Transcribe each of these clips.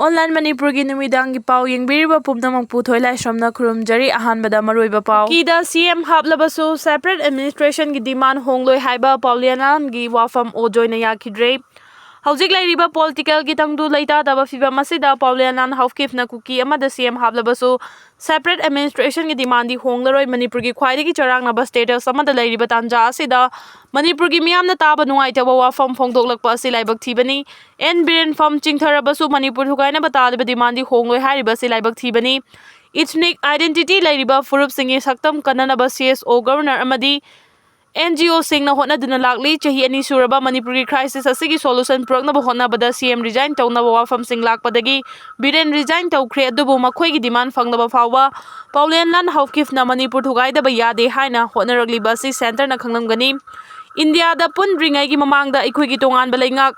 Online Manipur gi numidangi pau yengbiriba pumnamang puthoi laisramna khurumjari ahanbada maroiba pau kida CM haplabasu separate administration gi demand hongloi haiba paulianan gi wafam ojoina yakidre Hojik lairiba political gi tangdu leita daba fiba masida paulianan haufkifna Kuki amada CM haplabasu separate administration gi demand di honglaroi Manipur gi khwaidi gi charangna status amada lairiba tanja asida Manipur gi miyamna taba nungaitaba wafam phongdoklakpa asi laibak thibani en biren fam chingtharabasu Manipur thukaina bataliba demand di hongloi hariba asi laibak thibani ethnic identity lairiba furup singi saktam kananaba CSO governor amadi NGO singna hotnaduna lakli chahi ani suraba Manipuri crisis asigi solution puraknaba hotnabada CM resign tawnaba wafam sing lakpadagi biren resign tawkhre adubu makhoi gi demand fangnaba fawba paulianlan haufkifna Manipur thugaidaba yade haina hotnaragliba si center na khanglamgani India da pundringai gi mamangda ikhui gi tongan balaingak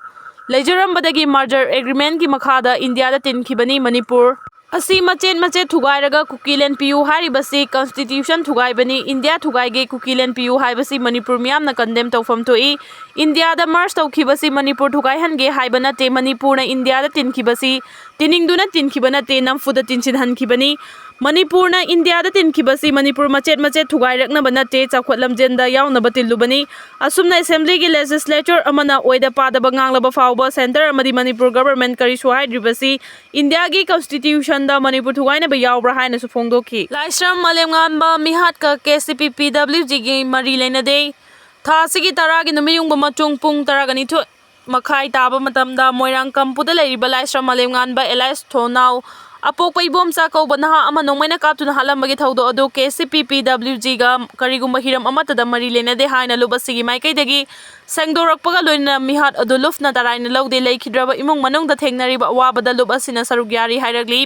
lejarambadagi merger agreement gi makhada India da tinkhibani Manipur Asi machet thugairaga Kukilen piu haribasi constitution thugaibani India thugaige Kukilen piu haibasi Manipur miyamna condemn tawfam toi India da merge tawkhibasi Manipur thugai hange haibana te Manipur na India da tinkhibasi tiningduna tinkhibana te namfuda tinchin hankhibani Manipur na India da tinkhibasi Manipur machet thugairakna bana te chakhwatlamjenda yawnaba tillubani asumna assembly gi legislature amana oida padaba nganglaba fawba center amadi Manipur government kari suhaidribasi India gi constitution da Manipur thugaina ba yawbra haina su phongdoki Laisram malemnganba mihat ka KCPPWG gi mari leinade tha sigi tara gi numiyungba machung pung taragani thu makhai taba matamda moirang kampuda leiriba Laisram malemnganba Elias Thonau Apokpa ibom sa kauba naha ama nongmaina kaptuna halambagi thaudo adu KCPPWG ga karigumba hiram amatada mari lenade haina lubasigi maikaidagi sangdorakpaga loina mihat adu lufna taraina lawde leikidraba imong manungda thengnariba awabada lubasina sarugyari hairagli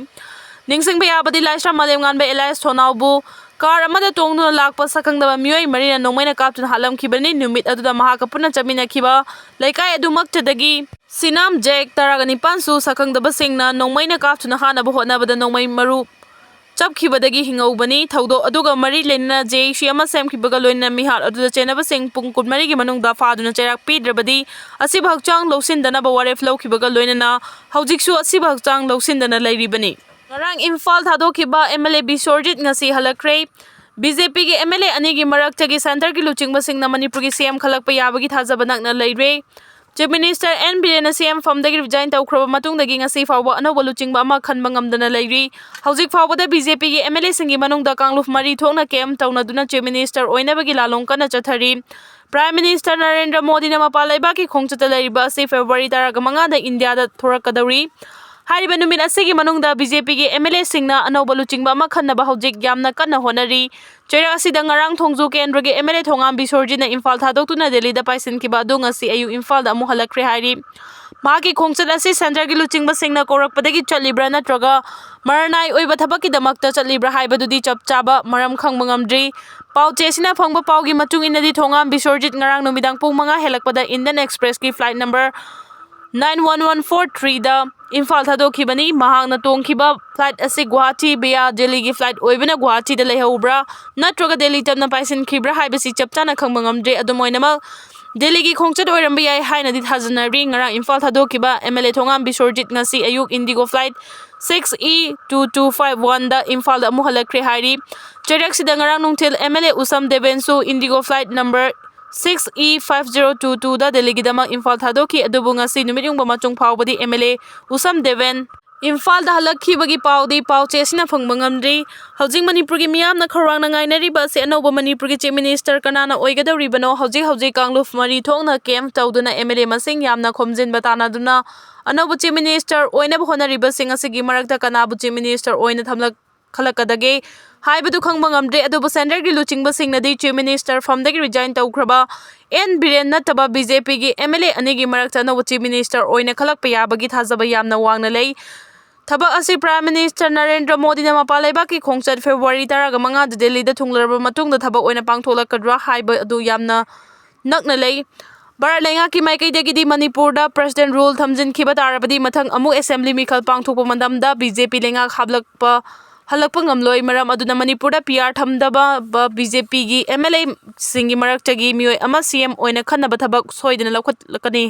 ningsingba yabadi Laisram malemnganba Elias Thonaubu car amada tongduna lakpa sakangdaba miyoi marina nongmaina kaptuna halamkhibani numit aduda mahaka punna chaminakhiba laikai adumaktadagi Sinam Jack taragani pansu sakangdaba singna nongmaina kaptuna hanaba hotnabada nongmai maru chapkhibadagi hingaubani thaudo aduga mari lenna je shi ama semkhibaga loina mihar aduda chenaba sing pung kunmari gi manungda faduna cherak pidrabadi asiba hakchang lousindana ba waref lawkhibaga loina na haujiksu asiba hakchang lousindana lairibani Ngarang Imphal thadokhiba MLA Bishwajit ngasi HALLAKHRE BJP gi MLA ani gi maraktagi center gi luchingba singna Manipur gi CM khalakpa yabagi thajaba nakna leire Chief Minister N Biren CM famdagi resign tawkhraba matungdagi ngasi fawba anoba luchingba ama khanba ngamdana leiri hawjik fawbada BJP gi MLA singi manungda kangluf mari thokna kem tawnaduna Chief Minister oinabagi lalong kana chathari Prime Minister Narendra Modi na mapalaiba ki khongchata leiriba se February 19 da India da thorakadauri Hariba numit asigi manungda BJP gi MLA singna anoba luchingba ama khannaba hawjik yamna kanna honari chera asida ngarang thongju kendra gi MLA thongam Bishwajit na Imphal thadoktuna Delhi da paisin kiba dunga si ayu Imphal da amu HALLAKHRE hari magi khongchat asi center gi luchingba singna korakpadagi chalibra natraga maranai oiba thabaki damakta chalibra haibadudi chapchaba maram khangba ngamdri pau chesina phangba pau gi machung inadi thongam Bishwajit ngarang numidang pung manga helakpada Indian Express ki flight number 91143 da Imphal thadokibani mahangna tongkhiba flight asi Guwahati via Delhi gi flight oibana Guwahati da lehaubra natraga Delhi tamna paisin khibra haibasi chapchana khangba ngamdre adumoinama Delhi gi khongchat oiramba yai haina di thajanari ngarang Imphal thadokiba MLA thongam Bishwajit ngasi ayuk Indigo flight 6E2251 da Imphal da amu HALLAKHRE hari cherak sida ngarang nungthil MLA Usam Debensu Indigo flight number 6E5022 da Delhi gidama Imphal thadoki adubu ngasi numit yungba machung phawbadi MLA Usam Deven Imphal da halakhibagi pawdi paw chesina phangba ngamdri hawjing Manipur gi miyamna khorangna ngainariba se anoba Manipur gi Chief Minister kanana oigadawribano hawjik kangluf mari thongna kem tawduna MLA masing yamna khomjinba tanaduna anoba Chief Minister oina bhonariba sing asigi marakta kanabu Chief Minister oina thamlak khalakadage haibadu khangba ngamdre adubu center gi luchingba singnadi Chief Minister famdagi resign tawkhraba N Biren nataba BJP gi MLA anigi marakta no Chief Minister oina khalakpa yabagi thajaba yamna wangna lei Thabak asi Prime Minister Narendra Modi na mapalaiba ki khongchat February 19 da Delhi da thunglaraba matungda thabak oina pangtholakadra haiba adu yamna nakna lei Baralenga ki maikaidagi di Manipur da President rule thamjin khiba tarabadi mathang amu assembly mikhal pangthokpa mandamda BJP lenga halakpa ngamloi maram aduna Manipur da PR thamdaba ba BJP gi MLA singi maraktagi mioi ama CM oina khannaba thabak soidana laukhat lakani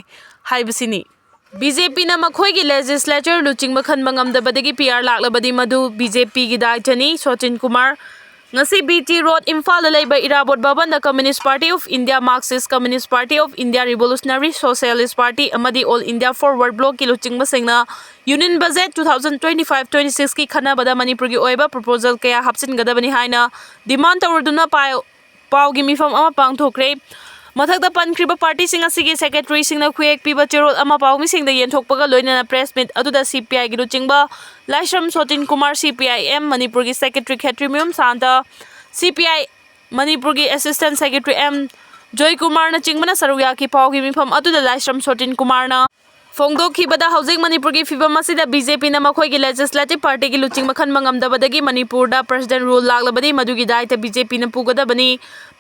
haibasini BJP na makhoi gi legislature luching bakhan bangamdabadagi PR laklabadi madu BJP gi daitani Sachin Kumar ngasi BT Road Imphal laiba Irabot Bhavan da Communist Party of India, Marxist Communist Party of India, Revolutionary Socialist Party amadi All India Forward Bloc ki luching basingna Union Budget 2025-26 ki khanabada Manipur gi oiba proposal kaya hapsin gadabani haina demand tawrduna pau gi mifam ama pangthokre mathakda pankriba party singa sigi secretary singna khuek piba cherol ama pawmi singda yenthokpaga loinana press meet aduda CPI gi luchingba Laishram Sachin Kumar CPIM Manipur gi secretary Khetri Myum Santa CPI Manipur gi assistant secretary M Joy Kumar na chingmana saruya ki pawgi mifam aduda Laishram Sachin Kumar na Fongdokhibada housing Manipur gi fibam asida BJP na makhoi gi legislative party gi luching makhan mangamdabadagi Manipur da president rule laklabadi madugi daita BJP na pugadabani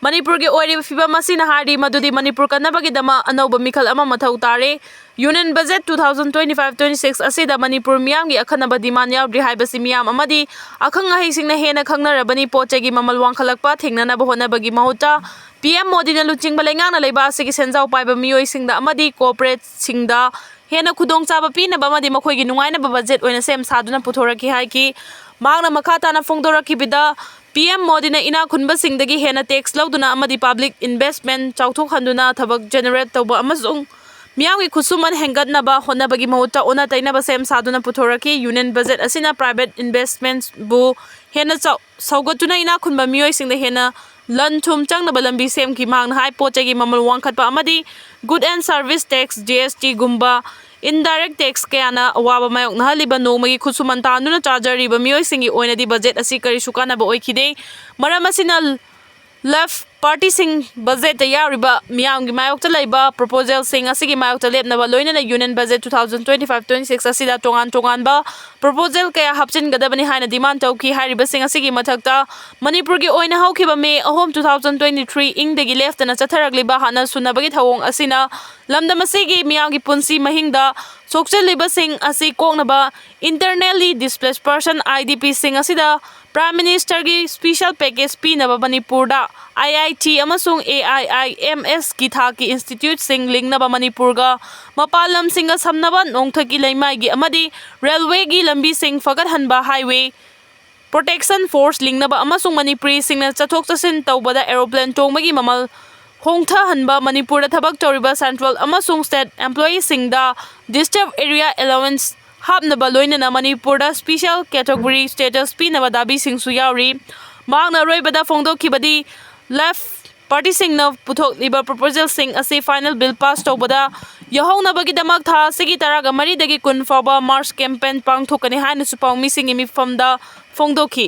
Manipur gi oiri fibam asina hardi madudi Manipur kanabagi dama ANOUBA mikhal ama mathau tare Union Budget 2025-26 asida Manipur miyam gi akhanaba demand yaudri haibasi miyam amadi akhang ahi singna hena khangnarabani poche gi mamal wangkhalakpa thengnana bahonabagi mahuta PM Modi na luching balengang na leiba asigi senjau paiba miyoi singda amadi corporate singda hena khudong chaba pina bamadi makhoi gi nungai na budget oina sem saduna puthoraki hai ki magna makhata na fongdoraki bida PM Modi na ina khunba singdagi hena tax lauduna amadi public investment chauthok handuna thabak generate tawba amasung miyamgi khusuman hengatnaba honabagi mahuta ona tainaba sem saduna puthoraki Union Budget asina private investments bu hena saugatuna ina khunba miyoi singda hena lan thum changnaba lambi sem ki mangna hai pochegi mamal wangkhatpa amadi good and service tax GST gumba indirect tax kayana awaba mayok nahaliba nomagi khusuman tanuna chargeriba miyoi singi oina di budget asi kari sukana ba oikhide maram asina left party sing budget yariba miyam gi mayok ta laiba proposal sing asigi mayok ta lepnaba loina Union Budget 2025-26 asida tongan ba proposal kaya hapchin gadabani haina demand tawki hariba sing asigi mathakta Manipur gi oina hawkhiba May 2023 ingdagi left na chatharagliba hana sunabagi thawong asina lamdam asigi miyam gi punsi mahingda sokcheliba sing asi koknaba internally displaced person IDP sing asida Prime Minister gi special package pinaba Manipur da IIT amasung AIIMS ki thaki institute sing lingnaba Manipur ga mapalam singa samnaba nongthaki leimai gi amadi railway gi lambi sing fagat hanba highway protection force lingnaba amasung Manipuri singna chathok chasin tawbada aeroplane tongmagi mamal hongtha hanba Manipur da thabak toriba central amasung state employees singda disturbed area allowance hapnaba loinana Manipur da special category status pinaba dabi singsu yauri magna roibada fongdokhibadi left party singna puthokliba proposal sing ase final bill pass tawbada yahounabagi damak tha sigi taraga mari dagi kun faba march campaign pangthokani haina supawmi singi mifamda fongdokhi